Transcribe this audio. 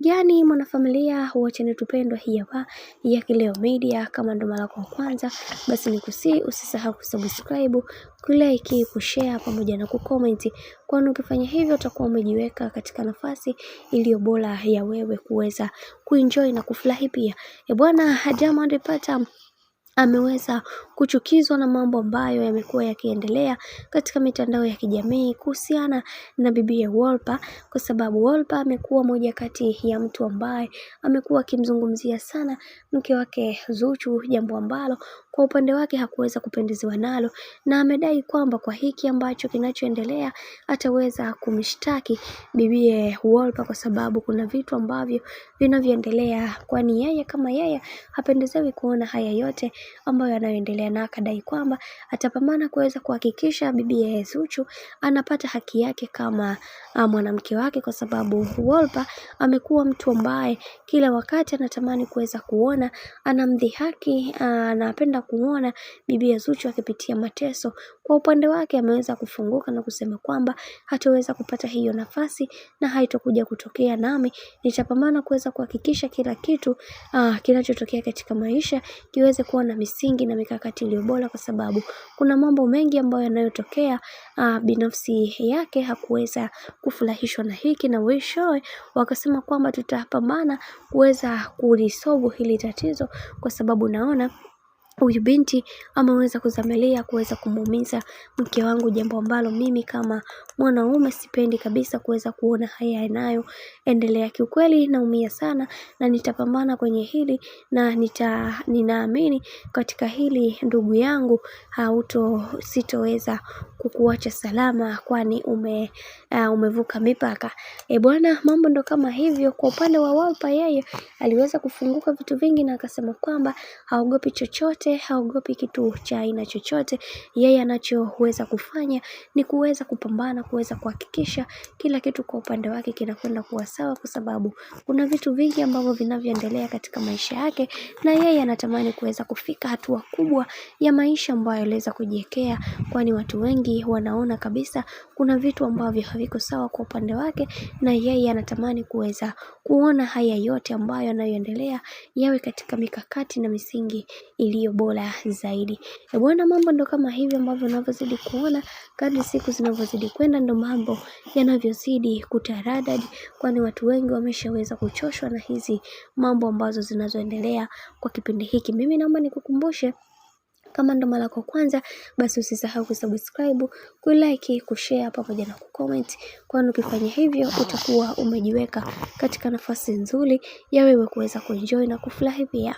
gani mwanafamilia wa channel tupendwa hii hapa ya Kileo Media? Kama ndo mara yako ya kwanza, basi usisahau kusubscribe, kulike, kushare pamoja na kucomment, kwani ukifanya hivyo utakuwa umejiweka katika nafasi iliyo bora ya wewe kuweza kuenjoy na kufurahi pia. Bwana Diamond Platnumz ameweza kuchukizwa na mambo ambayo yamekuwa yakiendelea katika mitandao ya kijamii kuhusiana na bibiye Wolper, kwa sababu Wolper amekuwa moja kati ya mtu ambaye amekuwa akimzungumzia sana mke wake Zuchu, jambo ambalo kwa upande wake hakuweza kupendezewa nalo, na amedai kwamba kwa hiki ambacho kinachoendelea ataweza kumshtaki bibiye Wolper kwa sababu kuna vitu ambavyo vinavyoendelea, kwani yeye kama yeye hapendezewi kuona haya yote ambayo yanayoendelea, na akadai kwamba atapambana kuweza kuhakikisha bibiye Zuchu anapata haki yake kama mwanamke wake, kwa sababu Wolper amekuwa mtu ambaye kila wakati anatamani kuweza kuona anamdhihaki, anapenda kuona bibiye Zuchu akipitia mateso. Kwa upande wake ameweza kufunguka na kusema kwamba hataweza kupata hiyo nafasi na haitokuja kutokea, nami nitapambana kuweza kuhakikisha kila kitu kinachotokea katika maisha kiweze kuwa na misingi na mikakati iliyo bora, kwa sababu kuna mambo mengi ambayo yanayotokea binafsi yake hakuweza kufurahishwa na hiki, na mwishowe wakasema kwamba tutapambana kuweza kulisolve hili tatizo, kwa sababu naona huyu binti ameweza kuzamilia kuweza kumuumiza mke wangu, jambo ambalo mimi kama mwanaume sipendi kabisa kuweza kuona haya yanayoendelea. Kiukweli naumia sana na nitapambana kwenye hili, na ninaamini katika hili ndugu yangu sitoweza kukuacha salama, kwani umevuka mipaka. Bwana, mambo ndo kama hivyo. Kwa upande wa Wolper, yeye aliweza kufunguka vitu vingi na akasema kwamba haogopi chochote, haogopi kitu cha aina chochote. Yeye anachoweza kufanya ni kuweza kupambana, kuweza kuhakikisha kila kitu kwa upande wake kinakwenda kuwa sawa, kwa sababu kuna vitu vingi ambavyo vinavyoendelea katika maisha yake, na yeye anatamani kuweza kufika hatua kubwa ya maisha ambayo aliweza kujiwekea, kwani watu wengi wanaona kabisa kuna vitu ambavyo haviko sawa kwa upande wake, na yeye anatamani kuweza kuona haya yote ambayo yanayoendelea yawe katika mikakati na misingi iliyo bora zaidi. Bwana, mambo ndo kama hivyo ambavyo unavyozidi kuona kadri siku zinavyozidi kwenda, ndo mambo yanavyozidi kutaradadi, kwani watu wengi wameshaweza kuchoshwa na hizi mambo ambazo zinazoendelea kwa kipindi hiki. Mimi naomba nikukumbushe, kama ndo mara yako kwanza, basi usisahau kusubscribe, kulike, kushare pamoja na kucomment, kwani ukifanya hivyo utakuwa umejiweka katika nafasi nzuri ya wewe kuweza kuenjoy na kufurahi pia.